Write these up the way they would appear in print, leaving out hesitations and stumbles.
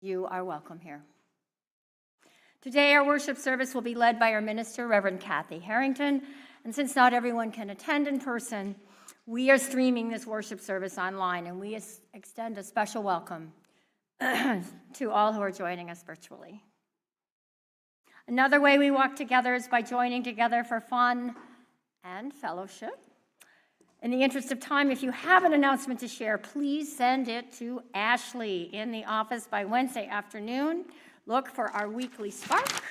you are welcome here. Today, our worship service will be led by our minister, Reverend Kathy Harrington, and since not everyone can attend in person, we are streaming this worship service online, and we extend a special welcome to all who are joining us virtually. Another way we walk together is by joining together for fun and fellowship. In the interest of time, if you have an announcement to share, please send it to Ashley in the office by Wednesday afternoon. Look for our weekly Spark.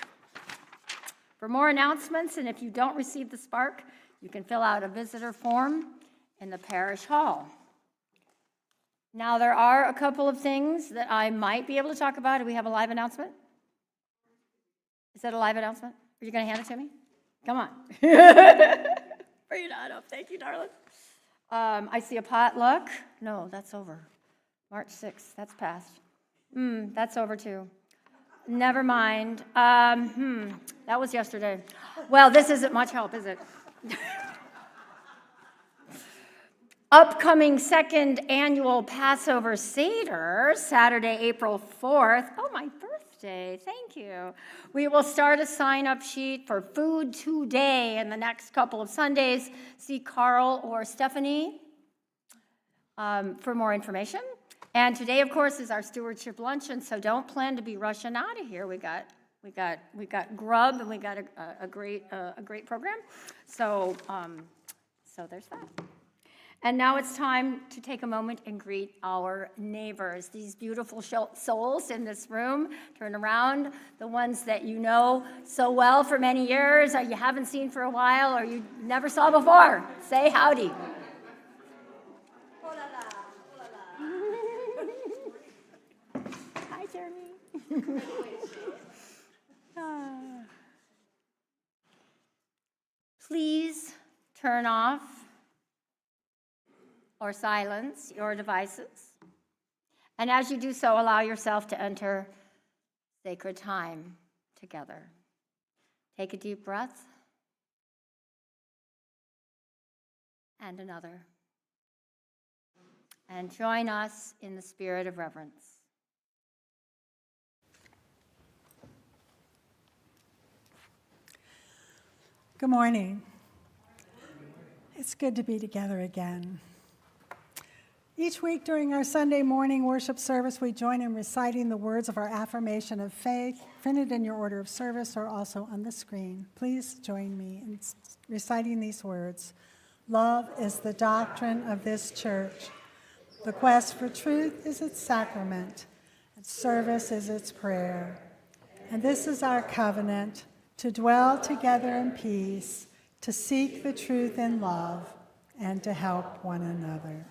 For more announcements, and if you don't receive the Spark, you can fill out a visitor form in the parish hall. Now, there are a couple of things that I might be able to talk about. Do we have a live announcement? Is that a live announcement? Are you going to hand it to me? Come on. Bring it on up. Thank you, darling. I see a potluck. No, that's over. March 6th. That's past. That's over too. Never mind. That was yesterday. Well, this isn't much help, is it? Upcoming second annual Passover Seder, Saturday, April 4th. Oh, my birthday. Thank you. We will start a sign-up sheet for food today in the next couple of Sundays. See Carl or Stephanie for more information. And today, of course, is our stewardship luncheon, so don't plan to be rushing out of here. We got grub, and we got a great program. So there's that. And now it's time to take a moment and greet our neighbors, these beautiful souls in this room. Turn around, the ones that you know so well for many years, or you haven't seen for a while, or you never saw before. Say howdy. Hi, Jeremy. Please turn off or silence your devices. And as you do so, allow yourself to enter sacred time together. Take a deep breath. And another. And join us in the spirit of reverence. Good morning. It's good to be together again. Each week during our Sunday morning worship service, we join in reciting the words of our affirmation of faith, printed in your order of service or also on the screen. Please join me in reciting these words. Love is the doctrine of this church. The quest for truth is its sacrament, and service is its prayer. And this is our covenant, to dwell together in peace, to seek the truth in love, and to help one another.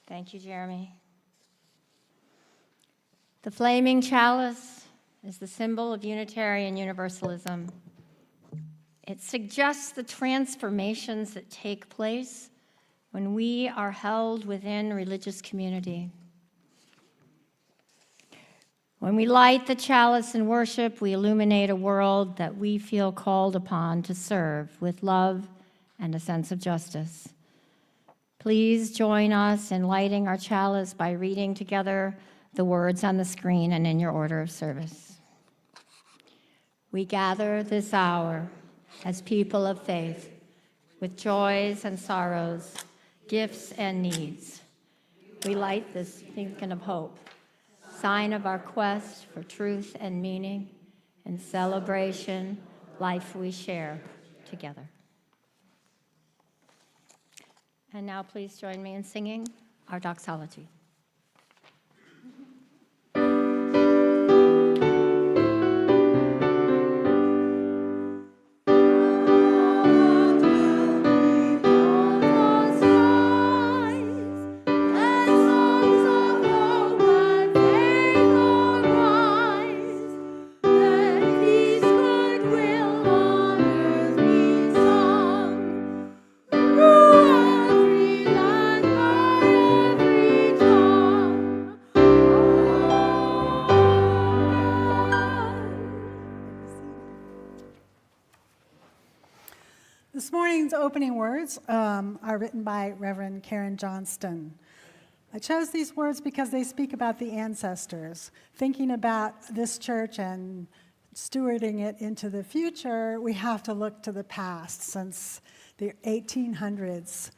Thank you, Jeremy. The flaming chalice is the symbol of Unitarian Universalism. It suggests the transformations that take place when we are held within religious community. When we light the chalice in worship, we illuminate a world that we feel called upon to serve with love and a sense of justice. Please join us in lighting our chalice by reading together the words on the screen and in your order of service. We gather this hour as people of faith, with joys and sorrows, gifts and needs. We light this beacon of hope, sign of our quest for truth and meaning, and celebration, life we share together. And now please join me in singing our doxology. This morning's opening words are written by Reverend Karen Johnston. I chose these words because they speak about the ancestors. Thinking about this church and stewarding it into the future, we have to look to the past. Since the 1800s,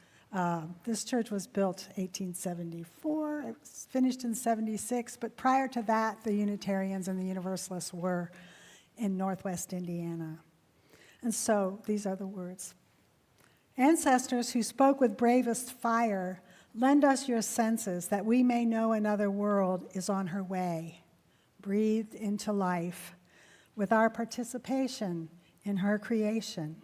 this church was built 1874. It was finished in 76, but prior to that, the Unitarians and the Universalists were in Northwest Indiana. And so these are the words. Ancestors who spoke with bravest fire, lend us your senses that we may know another world is on her way, breathed into life with our participation in her creation.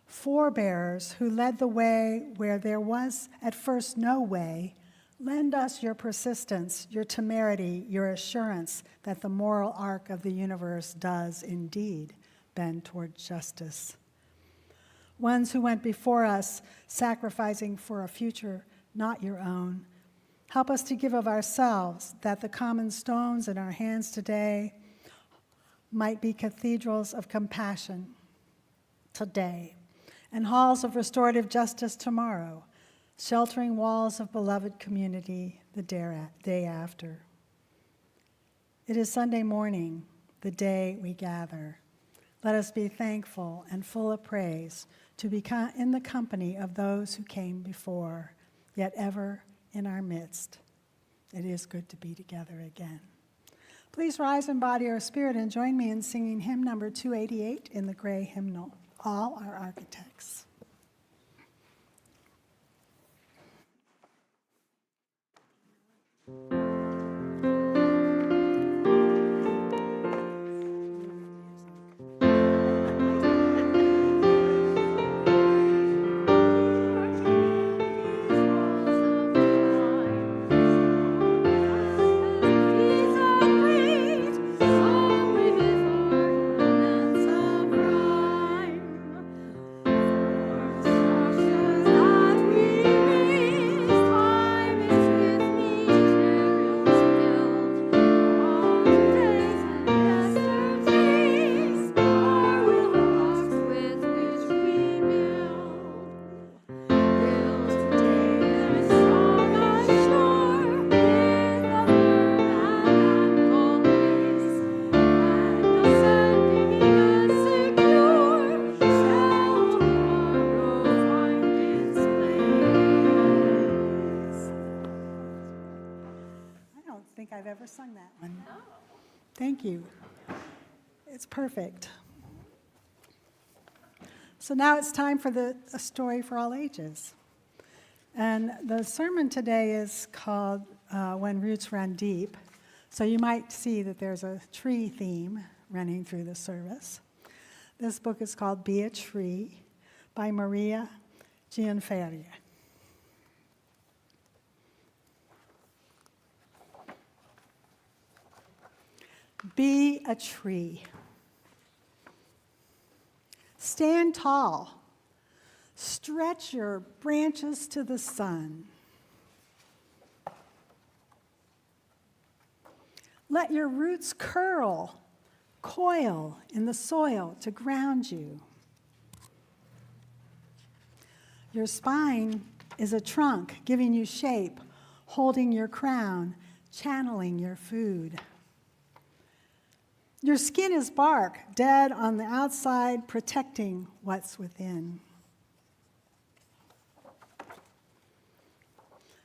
Forebears who led the way where there was at first no way, lend us your persistence, your temerity, your assurance that the moral arc of the universe does indeed bend toward justice. Ones who went before us, sacrificing for a future not your own, help us to give of ourselves, that the common stones in our hands today might be cathedrals of compassion today, and halls of restorative justice tomorrow, sheltering walls of beloved community the day after. It is Sunday morning, the day we gather. Let us be thankful and full of praise to be in the company of those who came before, yet ever in our midst. It is good to be together again. Please rise in body or spirit and join me in singing hymn number 288 in the gray hymnal. All are architects. I've ever sung that one. No. Thank you. It's perfect. So now it's time for a story for all ages. And the sermon today is called When Roots Run Deep. So you might see that there's a tree theme running through the service. This book is called Be a Tree by Maria Gianferria. Be a tree. Stand tall. Stretch your branches to the sun. Let your roots curl, coil in the soil to ground you. Your spine is a trunk giving you shape, holding your crown, channeling your food. Your skin is bark, dead on the outside, protecting what's within.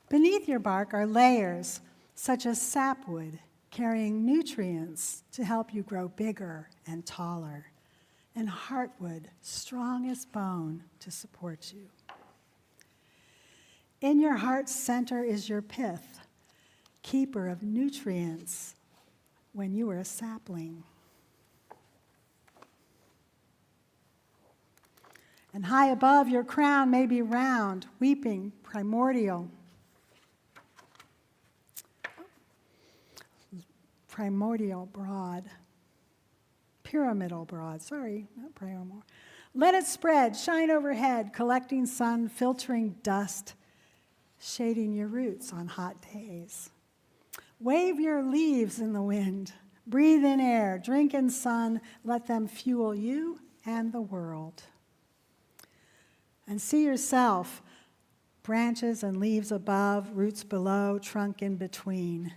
Beneath your bark are layers, such as sapwood, carrying nutrients to help you grow bigger and taller, and heartwood, strong as bone, to support you. In your heart's center is your pith, keeper of nutrients when you were a sapling. And high above your crown may be round, weeping, primordial. Primordial broad. Pyramidal broad, sorry, not pyramidal. Let it spread, shine overhead, collecting sun, filtering dust, shading your roots on hot days. Wave your leaves in the wind, breathe in air, drink in sun, let them fuel you and the world. And see yourself, branches and leaves above, roots below, trunk in between.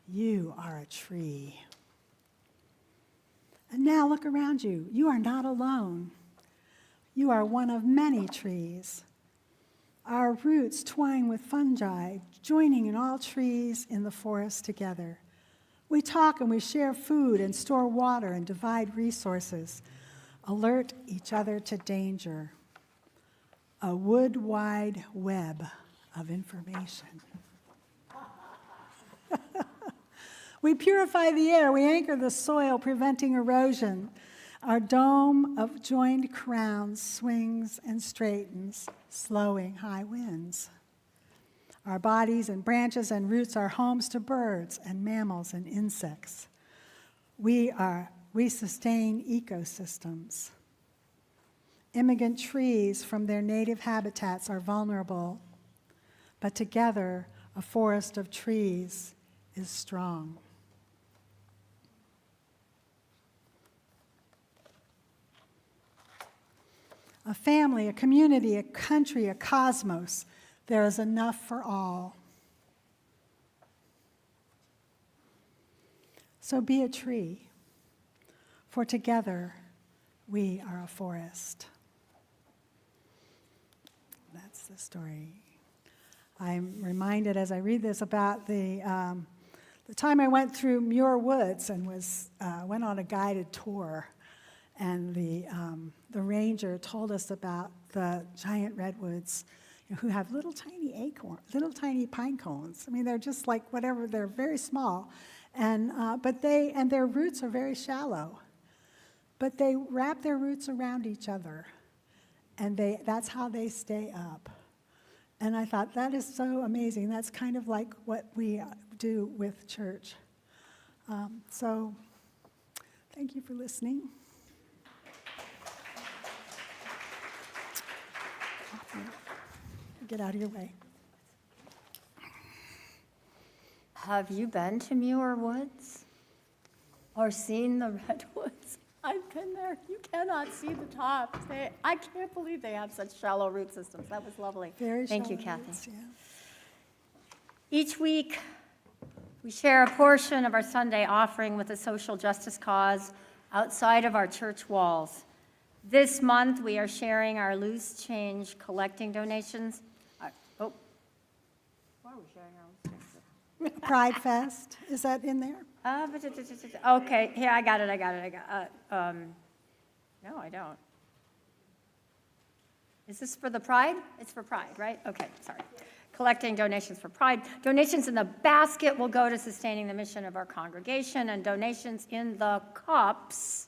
You are a tree. And now look around you. You are not alone. You are one of many trees. Our roots twine with fungi, joining in all trees in the forest together. We talk and we share food and store water and divide resources, alert each other to danger. A wood-wide web of information. We purify the air, we anchor the soil, preventing erosion. Our dome of joined crowns swings and straightens, slowing high winds. Our bodies and branches and roots are homes to birds and mammals and insects. We sustain ecosystems. Immigrant trees from their native habitats are vulnerable, but together a forest of trees is strong. A family, a community, a country, a cosmos, there is enough for all. So be a tree, for together we are a forest. That's the story. I'm reminded as I read this about the time I went through Muir Woods and went on a guided tour, and the ranger told us about the giant redwoods who have little tiny pine cones. I mean, they're just like whatever. They're very small, and their roots are very shallow, but they wrap their roots around each other. And that's how they stay up. And I thought, that is so amazing. That's kind of like what we do with church. So thank you for listening. Get out of your way. Have you been to Muir Woods or seen the redwoods? I've been there. You cannot see the top. I can't believe they have such shallow root systems. That was lovely. Very Thank you, shallow Kathy. roots, yeah. Each week, we share a portion of our Sunday offering with a social justice cause outside of our church walls. This month, we are sharing our loose change collecting donations. Why are we sharing our loose change? Pride Fest, is that in there? Okay, here, I got it. No, I don't. Is this for the Pride? It's for Pride, right? Okay, sorry. Collecting donations for Pride. Donations in the basket will go to sustaining the mission of our congregation, and donations in the cups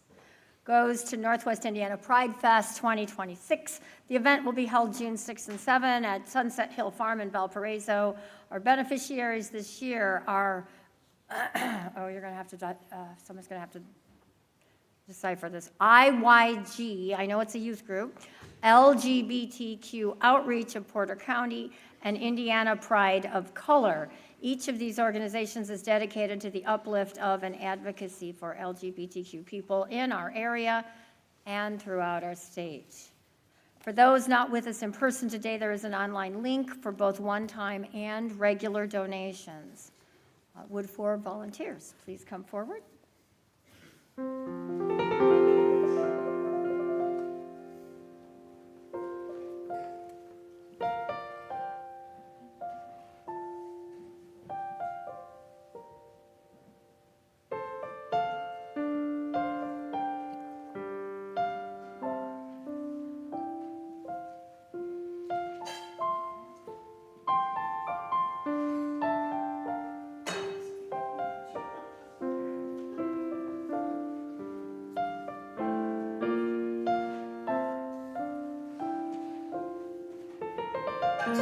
goes to Northwest Indiana Pride Fest 2026. The event will be held June 6 and 7 at Sunset Hill Farm in Valparaiso. Our beneficiaries this year are you're going to have to, someone's going to have to decipher this. IYG, I know it's a youth group, LGBTQ Outreach of Porter County, and Indiana Pride of Color. Each of these organizations is dedicated to the uplift of and advocacy for LGBTQ people in our area and throughout our state. For those not with us in person today, there is an online link for both one-time and regular donations. Would 4 volunteers please come forward? For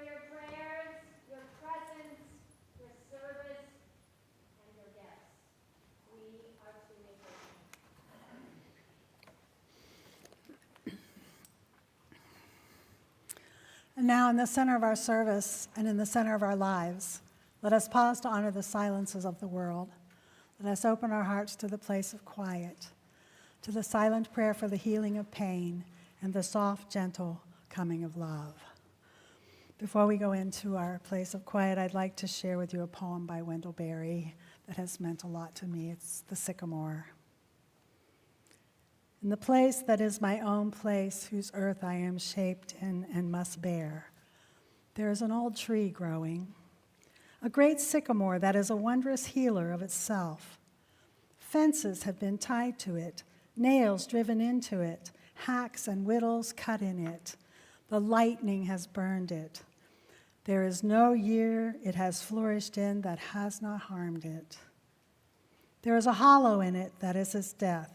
your prayers, your presence, your service, and your gifts. We are truly grateful. And now, in the center of our service and in the center of our lives, let us pause to honor the silences of the world. Let us open our hearts to the place of quiet, to the silent prayer for the healing of pain and the soft, gentle coming of love. Before we go into our place of quiet, I'd like to share with you a poem by Wendell Berry that has meant a lot to me. It's The Sycamore. In the place that is my own place, whose earth I am shaped in and must bear, there is an old tree growing, a great sycamore that is a wondrous healer of itself. Fences have been tied to it, nails driven into it, hacks and whittles cut in it. The lightning has burned it. There is no year it has flourished in that has not harmed it. There is a hollow in it that is its death,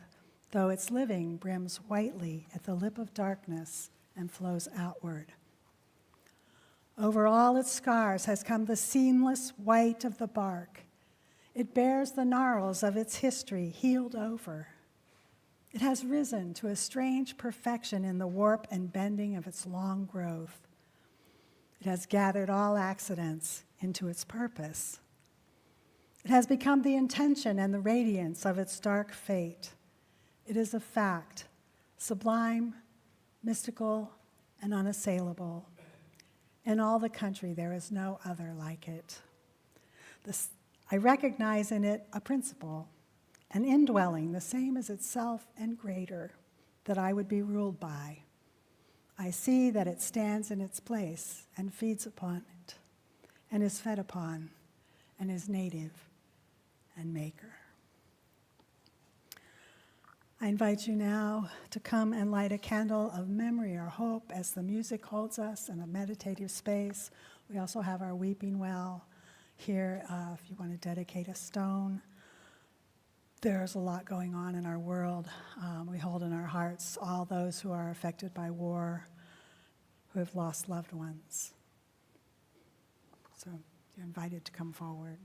though its living brims whitely at the lip of darkness and flows outward. Over all its scars has come the seamless white of the bark. It bears the gnarls of its history healed over. It has risen to a strange perfection in the warp and bending of its long growth. It has gathered all accidents into its purpose. It has become the intention and the radiance of its dark fate. It is a fact, sublime, mystical, and unassailable. In all the country, there is no other like it. I recognize in it a principle, an indwelling, the same as itself and greater, that I would be ruled by. I see that it stands in its place and feeds upon it, and is fed upon, and is native and maker. I invite you now to come and light a candle of memory or hope as the music holds us in a meditative space. We also have our weeping well here if you want to dedicate a stone. There's a lot going on in our world. We hold in our hearts all those who are affected by war, who have lost loved ones. So you're invited to come forward.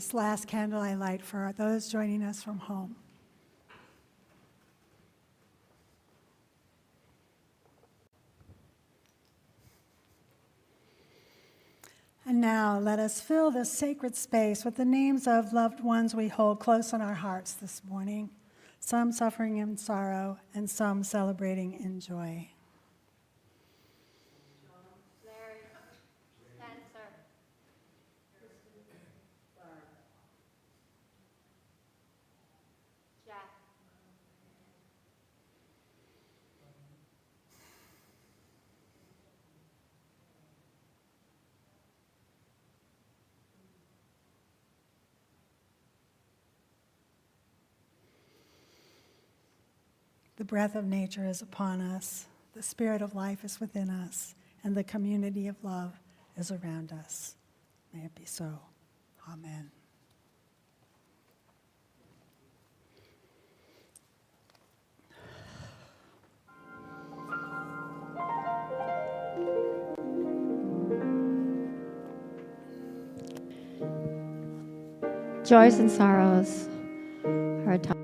this last candle I light for those joining us from home. And now let us fill this sacred space with the names of loved ones we hold close in our hearts this morning, some suffering in sorrow and some celebrating in joy. Larry, Spencer, Barb, Jeff, The breath of nature is upon us, the spirit of life is within us, and the community of love is around us. May it be so. Amen. joys and sorrows are a time.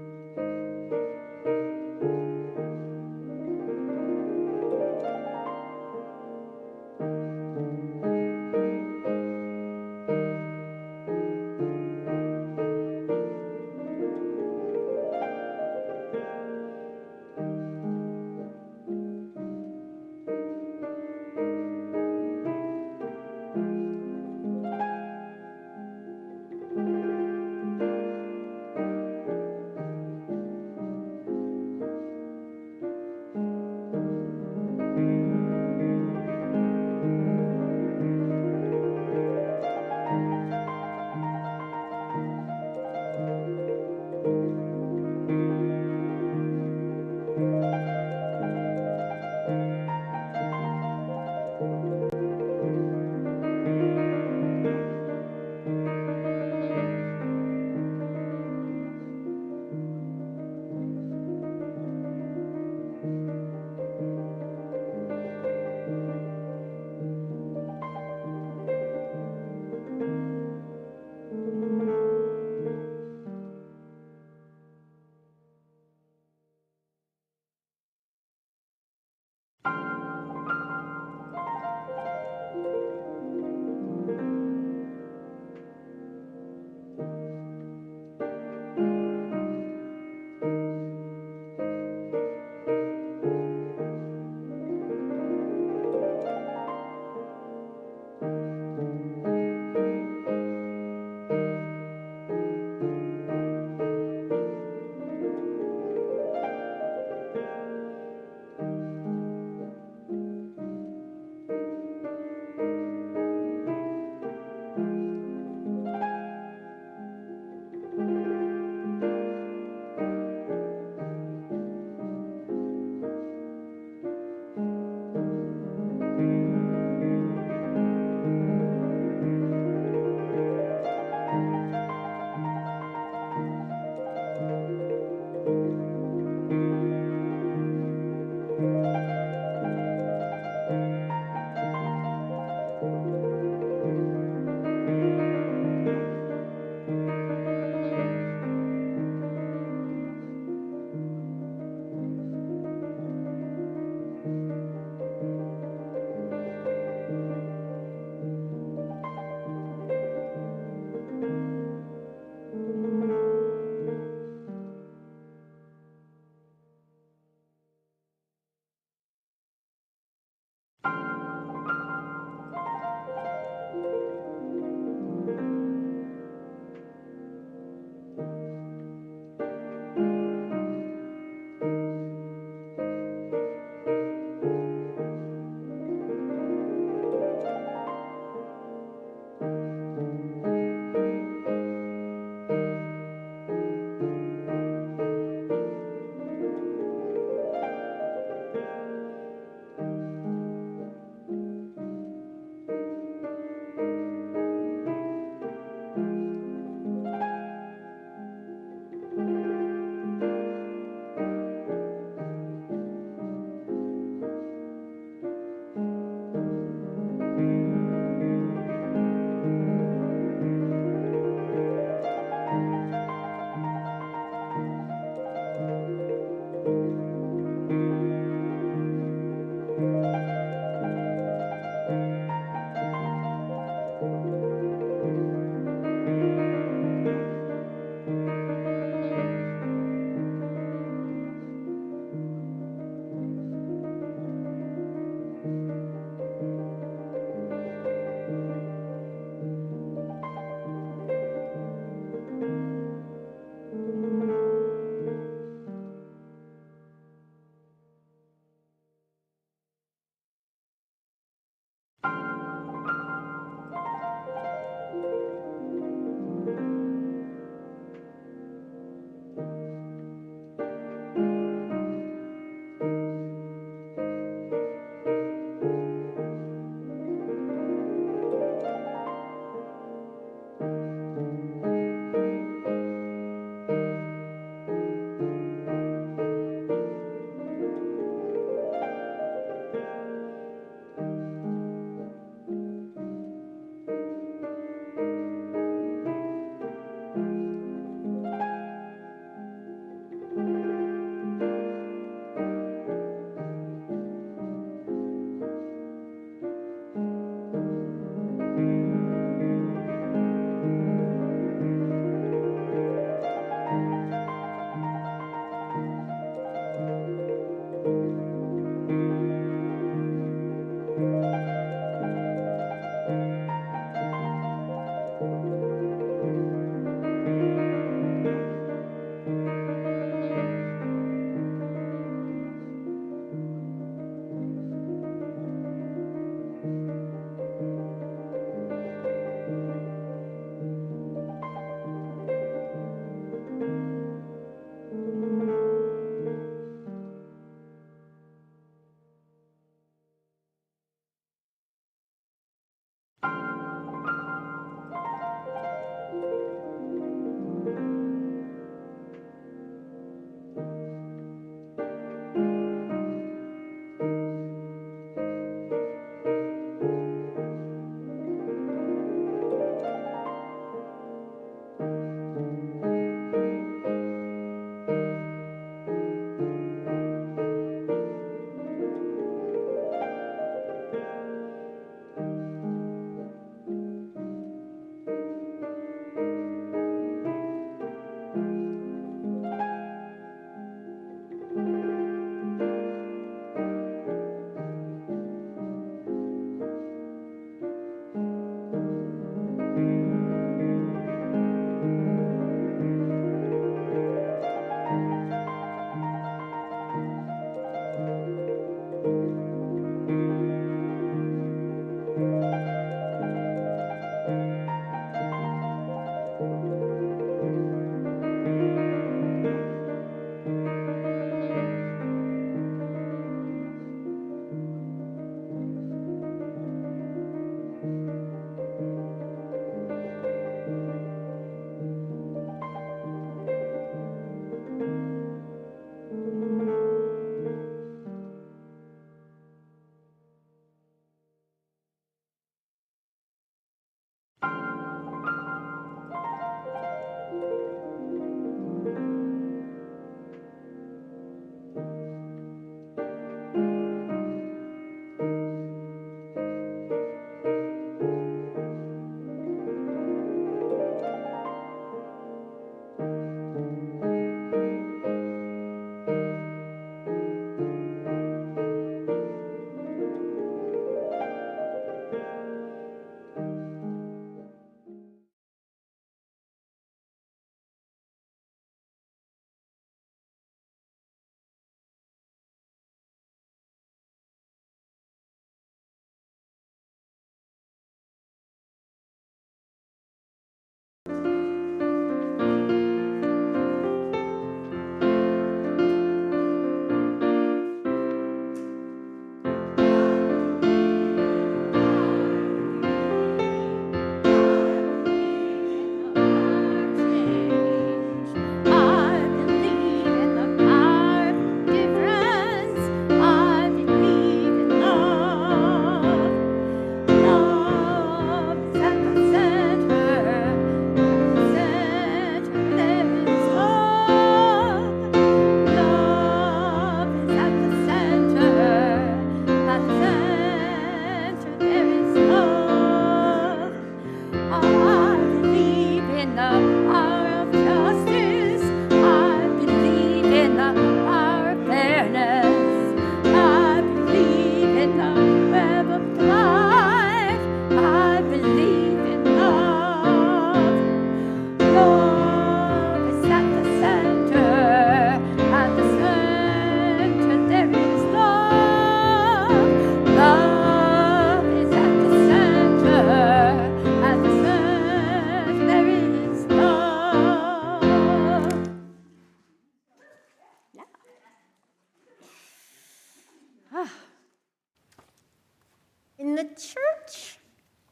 the church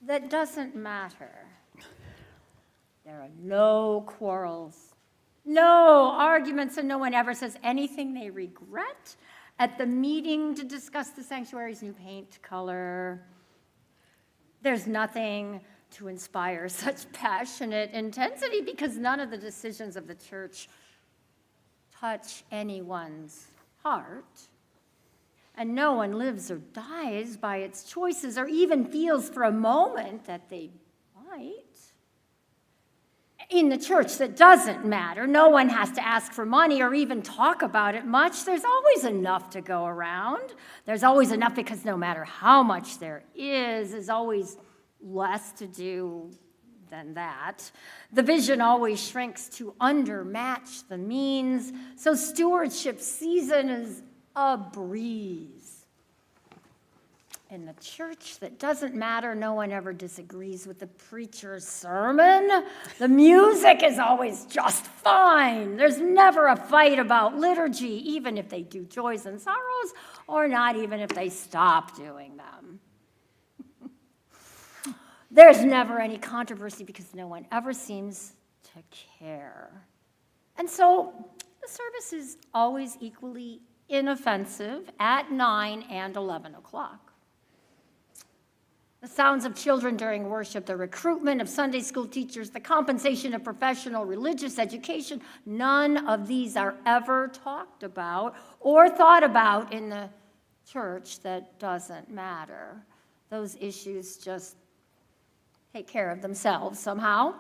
that doesn't matter, there are no quarrels, no arguments, and no one ever says anything they regret at the meeting to discuss the sanctuary's new paint color. There's nothing to inspire such passionate intensity because none of the decisions of the church touch anyone's heart. And no one lives or dies by its choices or even feels for a moment that they might. In the church that doesn't matter, no one has to ask for money or even talk about it much. There's always enough to go around. There's always enough because no matter how much there is, there's always less to do than that. The vision always shrinks to undermatch the means, so stewardship season is a breeze. In the church that doesn't matter, no one ever disagrees with the preacher's sermon. The music is always just fine. There's never a fight about liturgy, even if they do joys and sorrows, or not even if they stop doing them. There's never any controversy because no one ever seems to care. And so the service is always equally inoffensive at 9 and 11 o'clock. The sounds of children during worship, the recruitment of Sunday school teachers, the compensation of professional religious education, none of these are ever talked about or thought about in the church that doesn't matter. Those issues just take care of themselves somehow.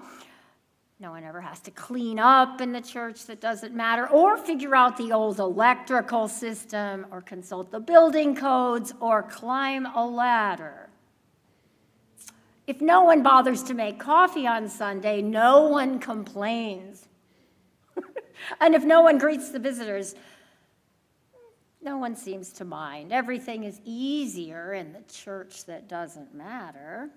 No one ever has to clean up in the church that doesn't matter, or figure out the old electrical system, or consult the building codes, or climb a ladder. If no one bothers to make coffee on Sunday, no one complains. And if no one greets the visitors, no one seems to mind. Everything is easier in the church that doesn't matter.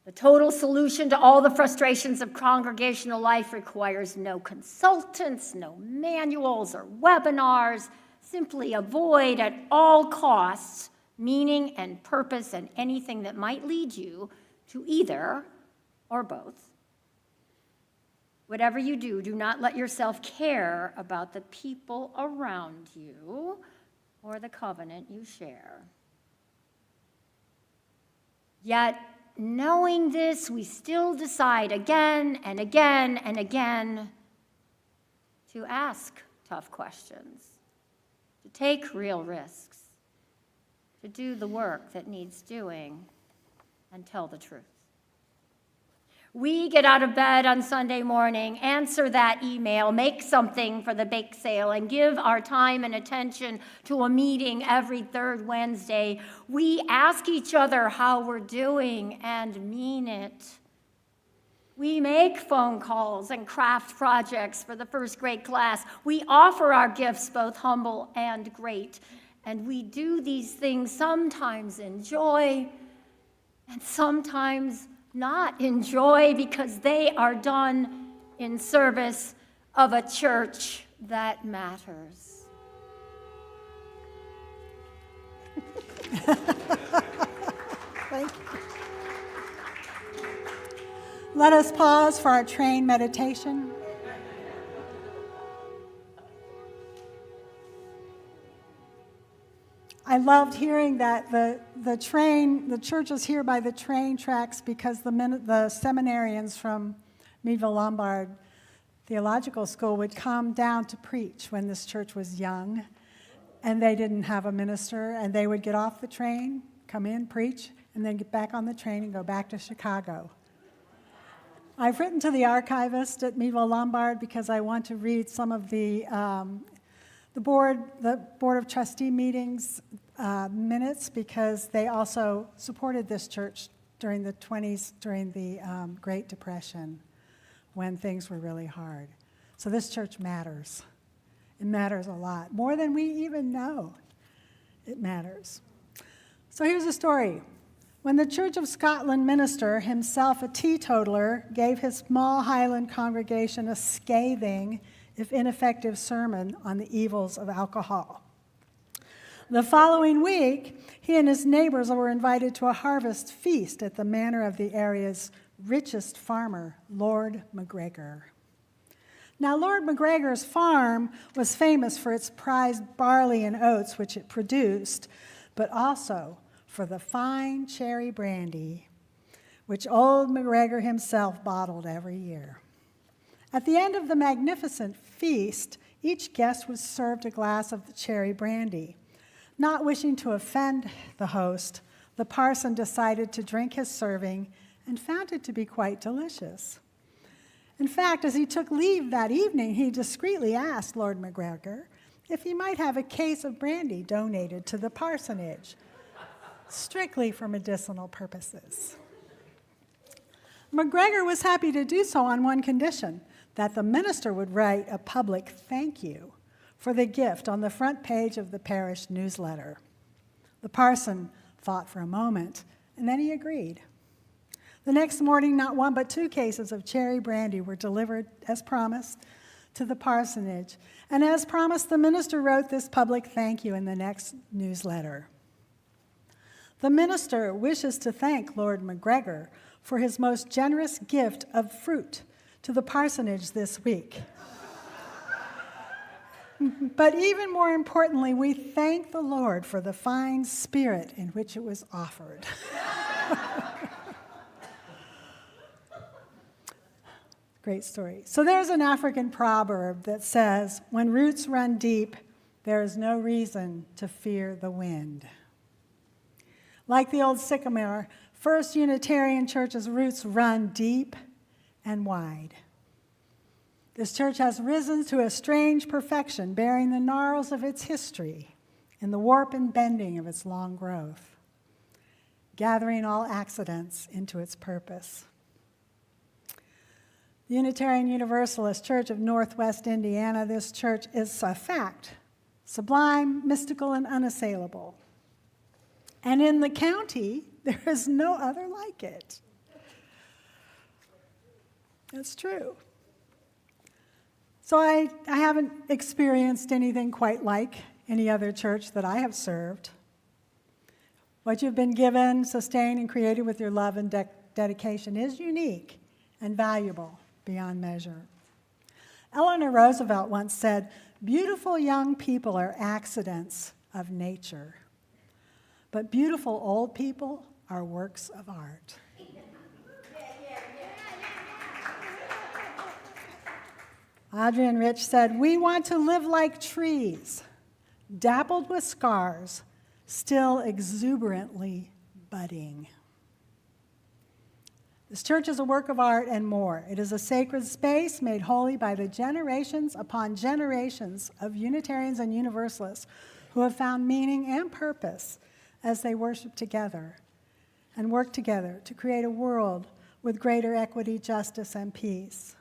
The total solution to all the frustrations of congregational life requires no consultants, no manuals or webinars. Simply avoid at all costs meaning and purpose and anything that might lead you to either or both. Whatever you do, do not let yourself care about the people around you or the covenant you share. Yet, knowing this, we still decide again and again and again to ask tough questions, to take real risks, to do the work that needs doing, and tell the truth. We get out of bed on Sunday morning, answer that email, make something for the bake sale, and give our time and attention to a meeting every third Wednesday. We ask each other how we're doing and mean it. We make phone calls and craft projects for the first grade class. We offer our gifts, both humble and great. And we do these things sometimes in joy and sometimes not in joy because they are done in service of a church that matters. Thank you. Let us pause for our train meditation. I loved hearing that the church is here by the train tracks because the seminarians from Meadville Lombard Theological School would come down to preach when this church was young, and they didn't have a minister, and they would get off the train, come in, preach, and then get back on the train and go back to Chicago. I've written to the archivist at Meadville Lombard because I want to read some of the board of trustee meetings minutes because they also supported this church during the 20s, during the Great Depression, when things were really hard. So this church matters. It matters a lot, more than we even know. It matters. So here's a story. When the Church of Scotland minister, himself a teetotaler, gave his small Highland congregation a scathing, if ineffective, sermon on the evils of alcohol. The following week, he and his neighbors were invited to a harvest feast at the manor of the area's richest farmer, Lord McGregor. Now, Lord McGregor's farm was famous for its prized barley and oats, which it produced, but also for the fine cherry brandy, which old McGregor himself bottled every year. At the end of the magnificent feast, each guest was served a glass of the cherry brandy. Not wishing to offend the host, the parson decided to drink his serving and found it to be quite delicious. In fact, as he took leave that evening, he discreetly asked Lord McGregor if he might have a case of brandy donated to the parsonage, strictly for medicinal purposes. McGregor was happy to do so on one condition, that the minister would write a public thank you for the gift on the front page of the parish newsletter. The parson thought for a moment, and then he agreed. The next morning, not one but 2 cases of cherry brandy were delivered, as promised, to the parsonage. And as promised, the minister wrote this public thank you in the next newsletter. The minister wishes to thank Lord McGregor for his most generous gift of fruit to the parsonage this week. But even more importantly, we thank the Lord for the fine spirit in which it was offered. Great story. So there's an African proverb that says, when roots run deep, there is no reason to fear the wind. Like the old sycamore, First Unitarian Church's roots run deep and wide. This church has risen to a strange perfection, bearing the gnarls of its history and the warp and bending of its long growth, gathering all accidents into its purpose. The Unitarian Universalist Church of Northwest Indiana, this church is a fact, sublime, mystical, and unassailable. And in the county, there is no other like it. That's true. So I haven't experienced anything quite like any other church that I have served. What you've been given, sustained, and created with your love and dedication is unique and valuable beyond measure. Eleanor Roosevelt once said, "Beautiful young people are accidents of nature, but beautiful old people are works of art." Adrian Rich said, "We want to live like trees, dappled with scars, still exuberantly budding." This church is a work of art and more. It is a sacred space made holy by the generations upon generations of Unitarians and Universalists who have found meaning and purpose as they worship together and work together to create a world with greater equity, justice, and peace.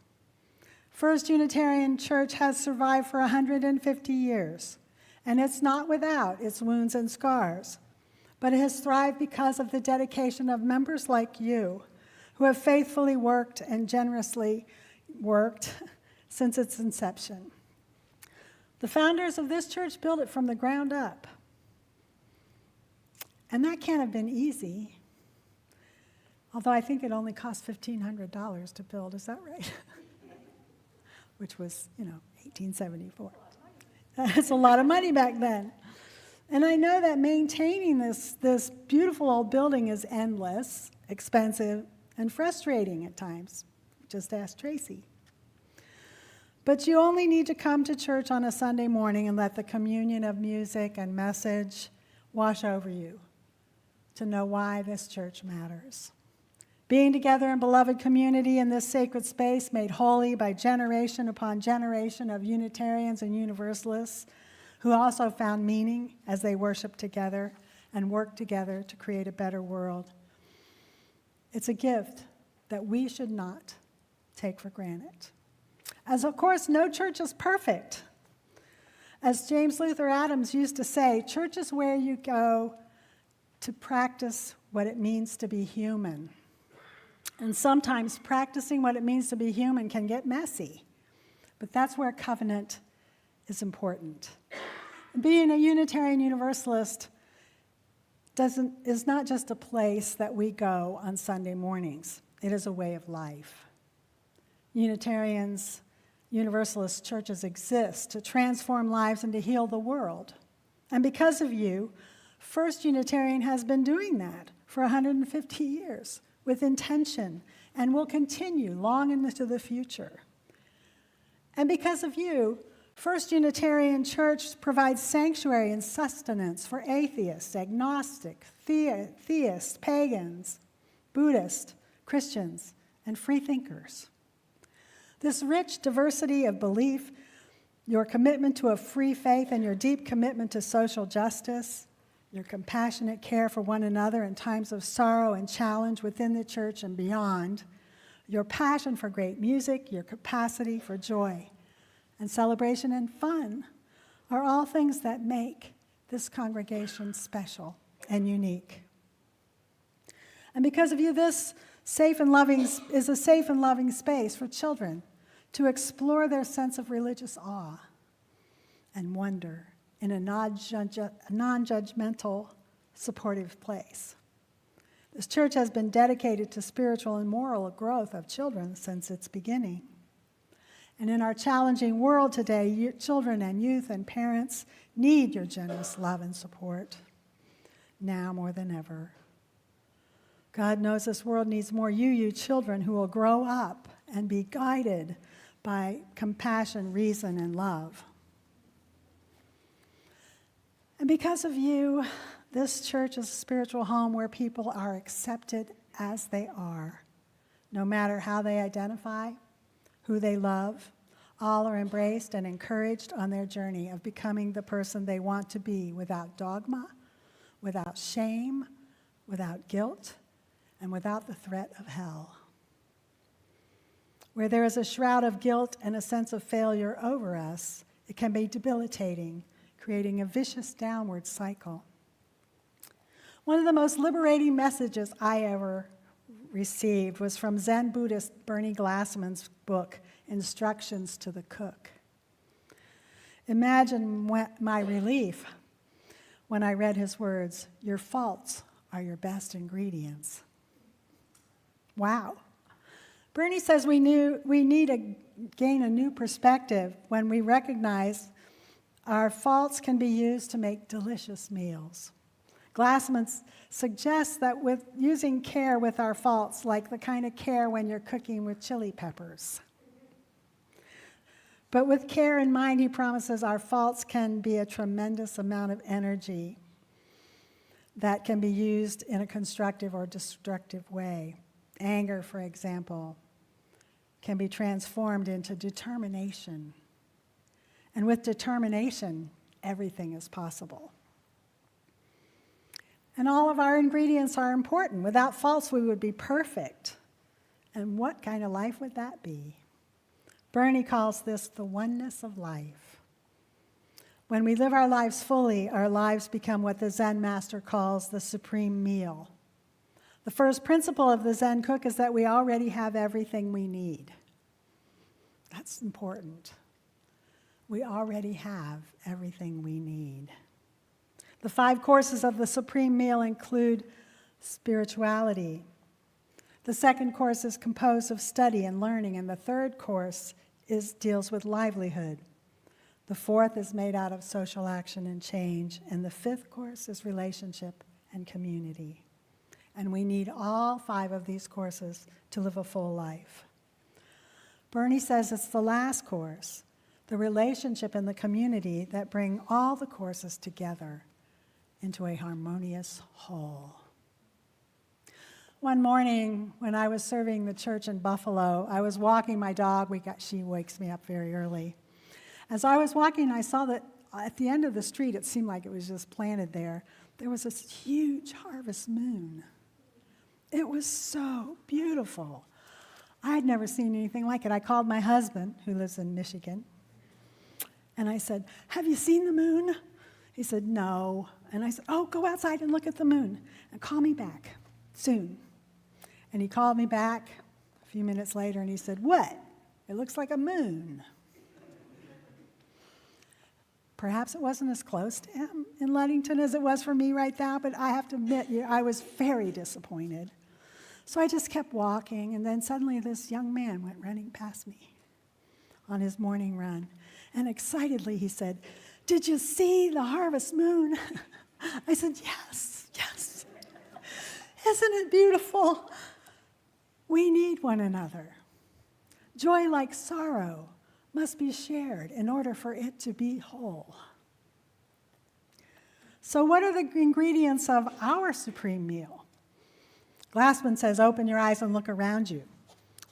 First Unitarian Church has survived for 150 years, and it's not without its wounds and scars, but it has thrived because of the dedication of members like you who have faithfully worked and generously worked since its inception. The founders of this church built it from the ground up, and that can't have been easy, although I think it only cost $1,500 to build, is that right? Which was, 1874. That's a lot of money back then. And I know that maintaining this beautiful old building is endless, expensive, and frustrating at times. Just ask Tracy. But you only need to come to church on a Sunday morning and let the communion of music and message wash over you to know why this church matters. Being together in beloved community in this sacred space made holy by generation upon generation of Unitarians and Universalists who also found meaning as they worshiped together and worked together to create a better world. It's a gift that we should not take for granted. As of course, no church is perfect. As James Luther Adams used to say, church is where you go to practice what it means to be human. And sometimes practicing what it means to be human can get messy, but that's where covenant is important. Being a Unitarian Universalist is not just a place that we go on Sunday mornings. It is a way of life. Unitarians, Universalist churches exist to transform lives and to heal the world. And because of you, First Unitarian has been doing that for 150 years with intention and will continue long into the future. And because of you, First Unitarian Church provides sanctuary and sustenance for atheists, agnostic, theists, pagans, Buddhists, Christians, and free thinkers. This rich diversity of belief, your commitment to a free faith, and your deep commitment to social justice, your compassionate care for one another in times of sorrow and challenge within the church and beyond, your passion for great music, your capacity for joy and celebration and fun are all things that make this congregation special and unique. And because of you, this is a safe and loving space for children to explore their sense of religious awe and wonder in a non-judgmental, supportive place. This church has been dedicated to spiritual and moral growth of children since its beginning. And in our challenging world today, children and youth and parents need your generous love and support, now more than ever. God knows this world needs more you children who will grow up and be guided by compassion, reason, and love. And because of you, this church is a spiritual home where people are accepted as they are, no matter how they identify, who they love. All are embraced and encouraged on their journey of becoming the person they want to be without dogma, without shame, without guilt, and without the threat of hell. Where there is a shroud of guilt and a sense of failure over us, it can be debilitating, creating a vicious downward cycle. One of the most liberating messages I ever received was from Zen Buddhist Bernie Glassman's book, Instructions to the Cook. Imagine my relief when I read his words, "Your faults are your best ingredients." Wow. Bernie says we need to gain a new perspective when we recognize our faults can be used to make delicious meals. Glassman suggests that with using care with our faults, like the kind of care when you're cooking with chili peppers. But with care in mind, he promises our faults can be a tremendous amount of energy that can be used in a constructive or destructive way. Anger, for example, can be transformed into determination. And with determination, everything is possible. And all of our ingredients are important. Without faults, we would be perfect. And what kind of life would that be? Bernie calls this the oneness of life. When we live our lives fully, our lives become what the Zen master calls the supreme meal. The first principle of the Zen cook is that we already have everything we need. That's important. We already have everything we need. The 5 courses of the supreme meal include spirituality. The second course is composed of study and learning, and the third course deals with livelihood. The fourth is made out of social action and change, and the 5th course is relationship and community. And we need all 5 of these courses to live a full life. Bernie says it's the last course, the relationship and the community, that bring all the courses together into a harmonious whole. One morning when I was serving the church in Buffalo, I was walking my dog. She wakes me up very early. As I was walking, I saw that at the end of the street, it seemed like it was just planted there, there was this huge harvest moon. It was so beautiful. I had never seen anything like it. I called my husband, who lives in Michigan, and I said, "Have you seen the moon?" He said, "No." And I said, "Oh, go outside and look at the moon and call me back soon." And he called me back a few minutes later and he said, "What? It looks like a moon." Perhaps it wasn't as close to him in Ludington as it was for me right now, but I have to admit, I was very disappointed. So I just kept walking, and then suddenly this young man went running past me on his morning run. And excitedly he said, "Did you see the harvest moon?" I said, "Yes, yes. Isn't it beautiful? We need one another. Joy like sorrow must be shared in order for it to be whole." So what are the ingredients of our supreme meal? Glassman says, open your eyes and look around you.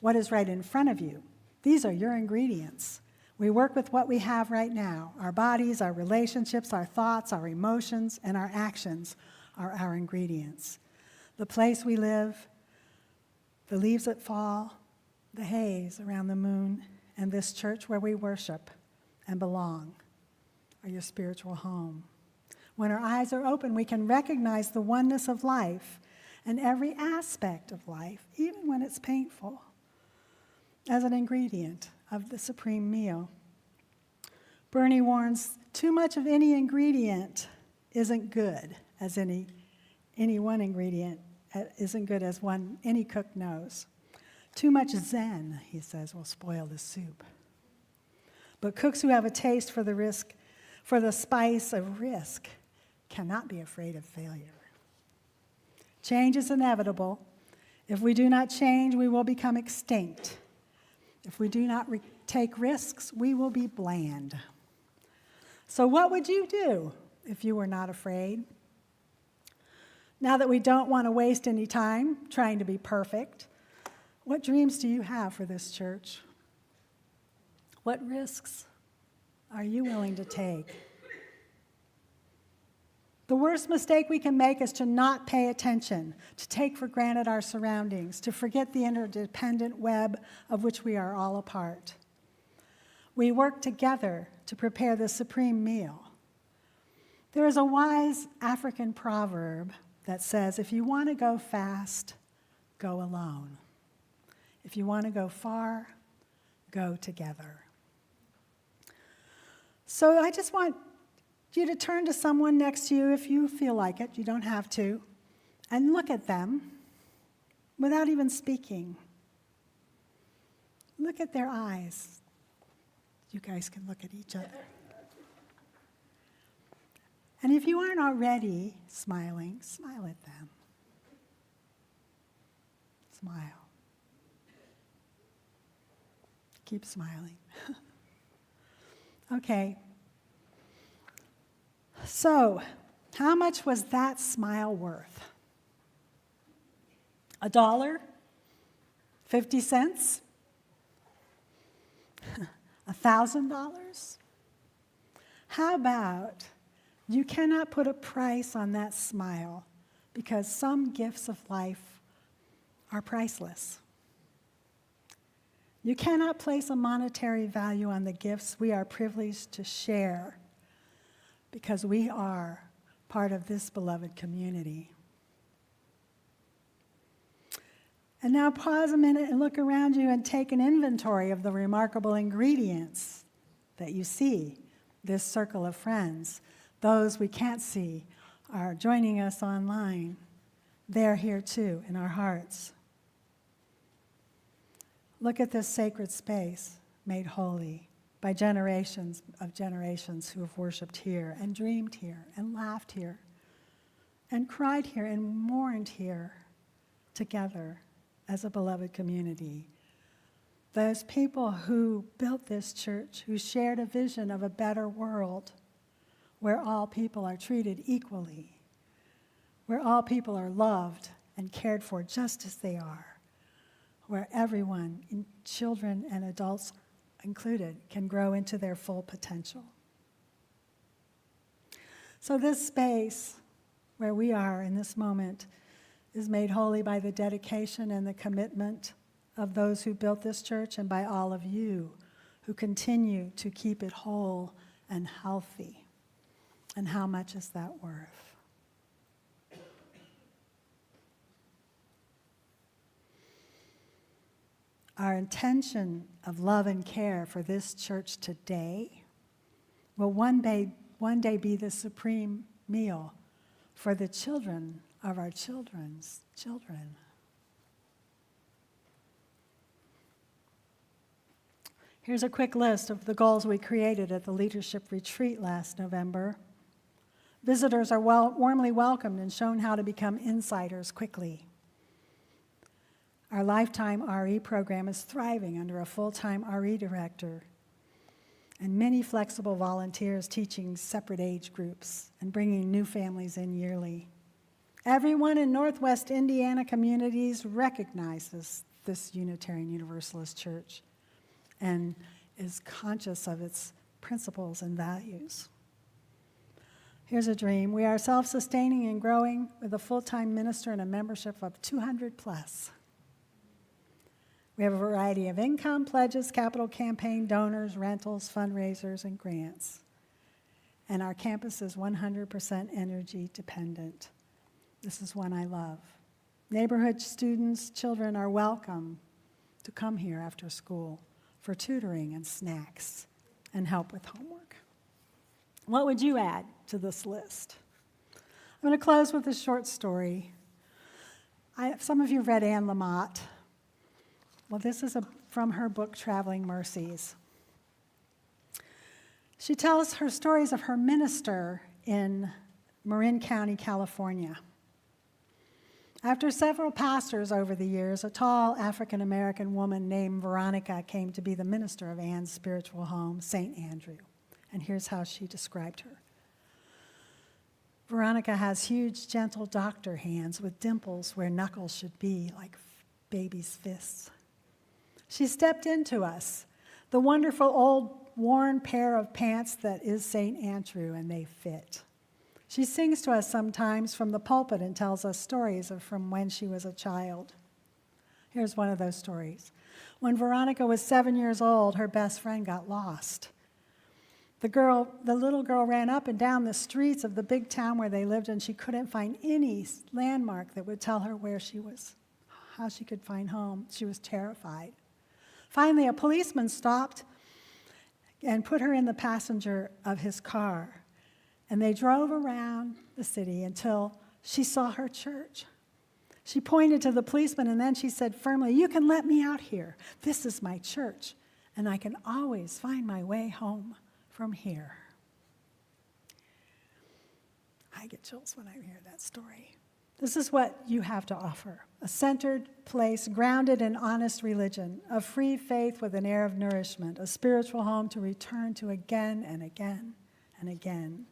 What is right in front of you? These are your ingredients. We work with what we have right now. Our bodies, our relationships, our thoughts, our emotions, and our actions are our ingredients. The place we live, the leaves that fall, the haze around the moon, and this church where we worship and belong are your spiritual home. When our eyes are open, we can recognize the oneness of life and every aspect of life, even when it's painful, as an ingredient of the supreme meal. Bernie warns, too much of any ingredient isn't good, as any one ingredient isn't good, as any cook knows. Too much Zen, he says, will spoil the soup. But cooks who have a taste for the spice of risk cannot be afraid of failure. Change is inevitable. If we do not change, we will become extinct. If we do not take risks, we will be bland. So what would you do if you were not afraid? Now that we don't want to waste any time trying to be perfect, what dreams do you have for this church? What risks are you willing to take? The worst mistake we can make is to not pay attention, to take for granted our surroundings, to forget the interdependent web of which we are all a part. We work together to prepare the supreme meal. There is a wise African proverb that says, if you want to go fast, go alone. If you want to go far, go together. So I just want you to turn to someone next to you if you feel like it. You don't have to. And look at them without even speaking. Look at their eyes. You guys can look at each other. And if you aren't already smiling, smile at them. Smile. Keep smiling. Okay. So, how much was that smile worth? $1? 50 cents? $1,000? How about you cannot put a price on that smile because some gifts of life are priceless. You cannot place a monetary value on the gifts we are privileged to share because we are part of this beloved community. And now pause a minute and look around you and take an inventory of the remarkable ingredients that you see, this circle of friends. Those we can't see are joining us online. They're here too in our hearts. Look at this sacred space made holy by generations of generations who have worshiped here and dreamed here and laughed here and cried here and mourned here together as a beloved community. Those people who built this church, who shared a vision of a better world where all people are treated equally, where all people are loved and cared for just as they are, where everyone, children and adults included, can grow into their full potential. So this space where we are in this moment is made holy by the dedication and the commitment of those who built this church and by all of you who continue to keep it whole and healthy. And how much is that worth? Our intention of love and care for this church today will one day be the supreme meal for the children of our children's children. Here's a quick list of the goals we created at the leadership retreat last November. Visitors are warmly welcomed and shown how to become insiders quickly. Our lifetime RE program is thriving under a full-time RE director and many flexible volunteers teaching separate age groups and bringing new families in yearly. Everyone in Northwest Indiana communities recognizes this Unitarian Universalist Church and is conscious of its principles and values. Here's a dream. We are self-sustaining and growing with a full-time minister and a membership of 200 plus. We have a variety of income, pledges, capital campaign, donors, rentals, fundraisers, and grants. And our campus is 100% energy dependent. This is one I love. Neighborhood students, children are welcome to come here after school for tutoring and snacks and help with homework. What would you add to this list? I'm going to close with a short story. Some of you have read Anne Lamott. Well, this is from her book, Traveling Mercies. She tells her stories of her minister in Marin County, California. After several pastors over the years, a tall African-American woman named Veronica came to be the minister of Anne's spiritual home, St. Andrew. And here's how she described her. Veronica has huge, gentle doctor hands with dimples where knuckles should be, like baby's fists. She stepped into us, the wonderful old worn pair of pants that is St. Andrew, and they fit. She sings to us sometimes from the pulpit and tells us stories from when she was a child. Here's one of those stories. When Veronica was 7 years old, her best friend got lost. The little girl ran up and down the streets of the big town where they lived, and she couldn't find any landmark that would tell her where she was, how she could find home. She was terrified. Finally, a policeman stopped and put her in the passenger of his car. And they drove around the city until she saw her church. She pointed to the policeman, and then she said firmly, "You can let me out here. This is my church, and I can always find my way home from here." I get chills when I hear that story. This is what you have to offer: a centered place grounded in honest religion, a free faith with an air of nourishment, a spiritual home to return to again and again and again.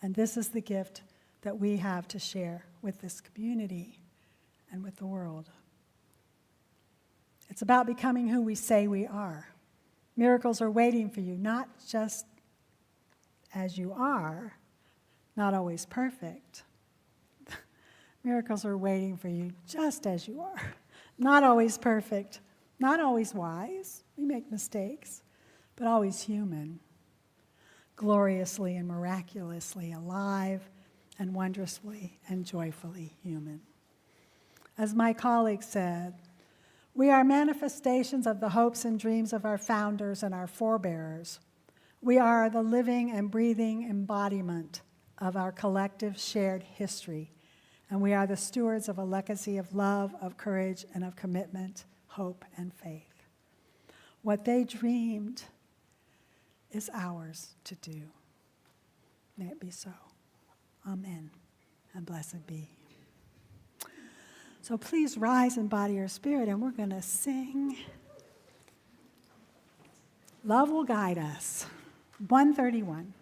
And this is the gift that we have to share with this community and with the world. It's about becoming who we say we are. Miracles are waiting for you, not just as you are, not always perfect. Miracles are waiting for you just as you are, not always perfect, not always wise. We make mistakes, but always human. Gloriously and miraculously alive and wondrously and joyfully human. As my colleague said, we are manifestations of the hopes and dreams of our founders and our forebearers. We are the living and breathing embodiment of our collective shared history, and we are the stewards of a legacy of love, of courage, and of commitment, hope, and faith. What they dreamed is ours to do. May it be so. Amen, and blessed be. So please rise in body or spirit, and we're going to sing Love Will Guide Us, 131.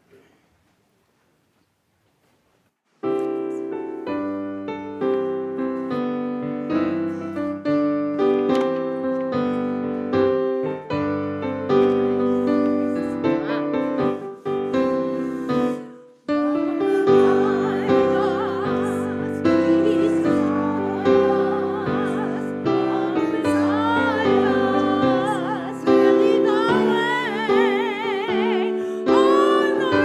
Oh,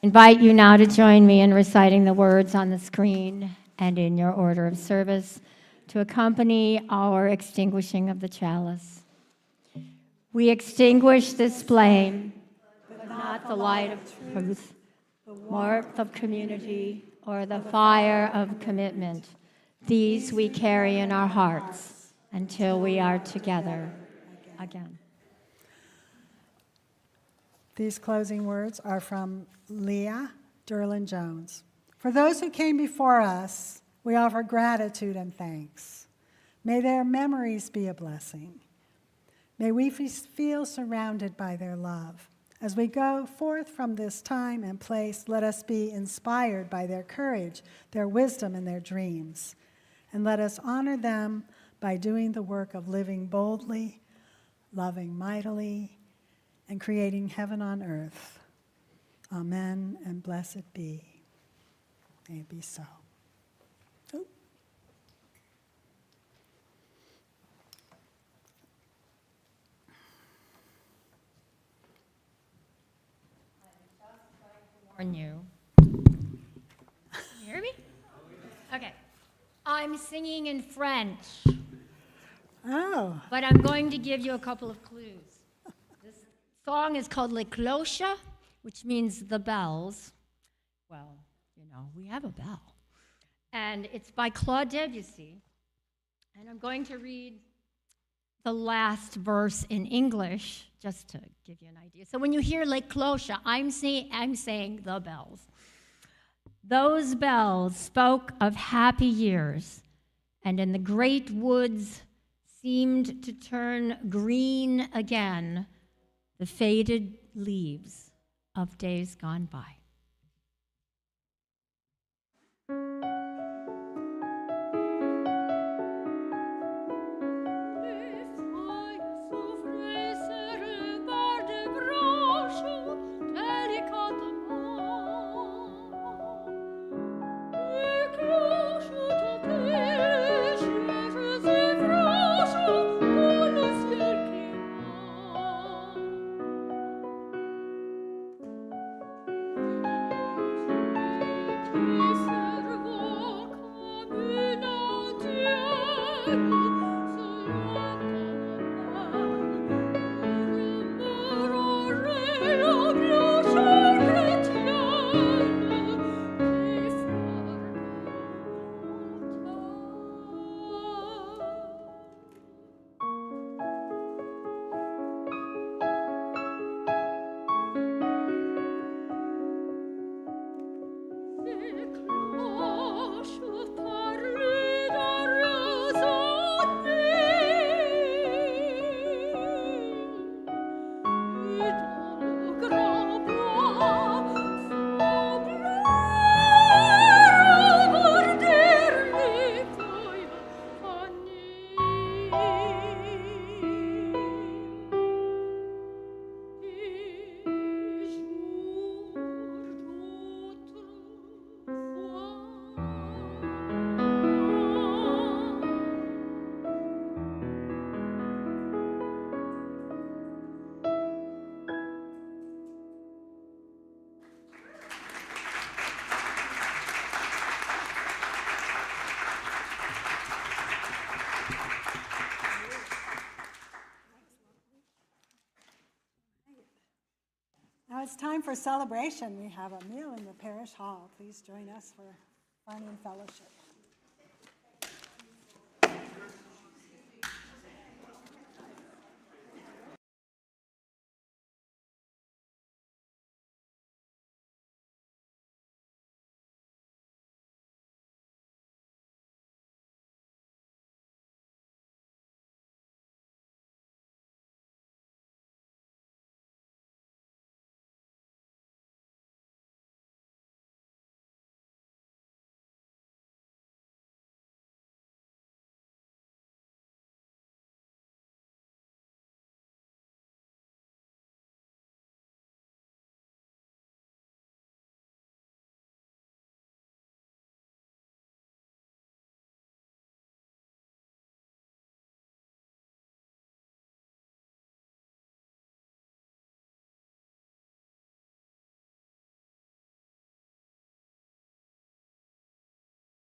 invite you now to join me in reciting the words on the screen and in your order of service to accompany our extinguishing of the chalice. We extinguish this flame, but not the light of truth, the warmth of community, or the fire of commitment. These we carry in our hearts until we are together again. These closing words are from Leah Derlin-Jones. For those who came before us, we offer gratitude and thanks. May their memories be a blessing. May we feel surrounded by their love. As we go forth from this time and place, let us be inspired by their courage, their wisdom, and their dreams. And let us honor them by doing the work of living boldly, loving mightily, and creating heaven on earth. Amen, and blessed be. May it be so. Oh. Warn you. Can you hear me? Okay. I'm singing in French, Oh. but I'm going to give you a couple of clues. This song is called Les Cloches, which means the bells. Well, you know, we have a bell. And it's by Claude Debussy. And I'm going to read the last verse in English, just to give you an idea. So when you hear Les Cloches, I'm saying the bells. Those bells spoke of happy years, and in the great woods seemed to turn green again the faded leaves of days gone by. Now it's time for celebration. We have a meal in the parish hall. Please join us for fun and fellowship.